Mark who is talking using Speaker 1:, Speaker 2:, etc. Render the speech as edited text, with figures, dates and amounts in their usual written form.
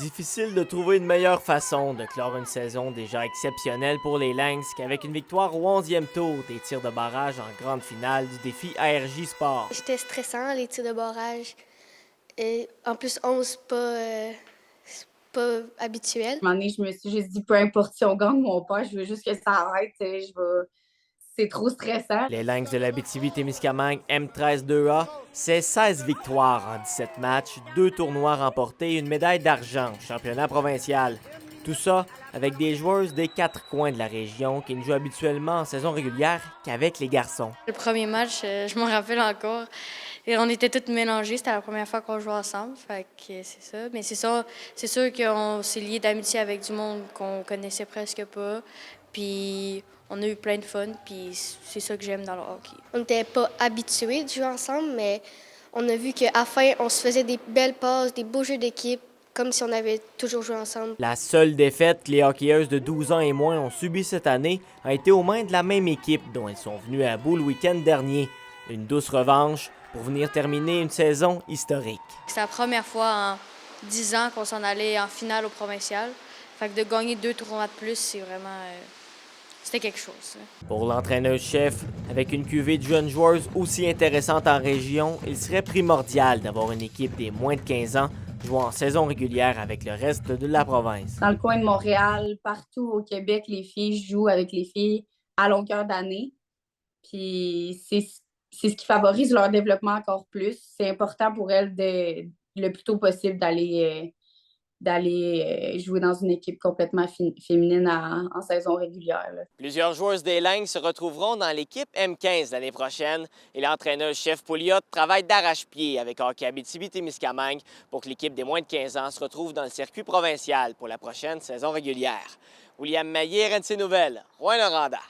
Speaker 1: Difficile de trouver une meilleure façon de clore une saison déjà exceptionnelle pour les Lynx qu'avec une victoire au 11e tour des tirs de barrage en grande finale du défi ARJ Sport.
Speaker 2: C'était stressant, les tirs de barrage. Et en plus, 11, c'est pas habituel.
Speaker 3: À un moment donné, je me suis juste dit, peu importe si on gagne ou on perd, je veux juste que ça arrête. C'est trop stressant.
Speaker 1: Les Lynx de l'Abitibi-Témiscamingue M13-2A, c'est 16 victoires en 17 matchs, 2 tournois remportés et une médaille d'argent au championnat provincial. Tout ça avec des joueuses des 4 coins de la région qui ne jouent habituellement en saison régulière qu'avec les garçons.
Speaker 4: Le premier match, je m'en rappelle encore. Et on était toutes mélangées, c'était la première fois qu'on jouait ensemble, fait que c'est ça. Mais c'est sûr qu'on s'est liés d'amitié avec du monde qu'on connaissait presque pas. Puis on a eu plein de fun, puis c'est ça que j'aime dans le hockey.
Speaker 2: On n'était pas habitués de jouer ensemble, mais on a vu qu'à la fin, on se faisait des belles passes, des beaux jeux d'équipe, comme si on avait toujours joué ensemble.
Speaker 1: La seule défaite que les hockeyeuses de 12 ans et moins ont subie cette année a été aux mains de la même équipe dont elles sont venues à bout le week-end dernier. Une douce revanche pour venir terminer une saison historique.
Speaker 4: C'est la première fois en 10 ans qu'on s'en allait en finale au provincial. Fait que de gagner 2 tournois de plus, c'est vraiment... c'était quelque chose.
Speaker 1: Pour l'entraîneur-chef, avec une cuvée de jeunes joueuses aussi intéressante en région, il serait primordial d'avoir une équipe des moins de 15 ans jouant en saison régulière avec le reste de la province.
Speaker 3: Dans le coin de Montréal, partout au Québec, les filles jouent avec les filles à longueur d'année. Puis c'est ce qui favorise leur développement encore plus. C'est important pour elles le plus tôt possible d'aller jouer dans une équipe complètement féminine en saison régulière. Là.
Speaker 1: Plusieurs joueuses des Lynx se retrouveront dans l'équipe M15 l'année prochaine et l'entraîneur-chef Pouliot travaille d'arrache-pied avec Hockey Abitibi-Témiscamingue pour que l'équipe des moins de 15 ans se retrouve dans le circuit provincial pour la prochaine saison régulière. William Maillet, RNC Nouvelles, Rouyn-Noranda.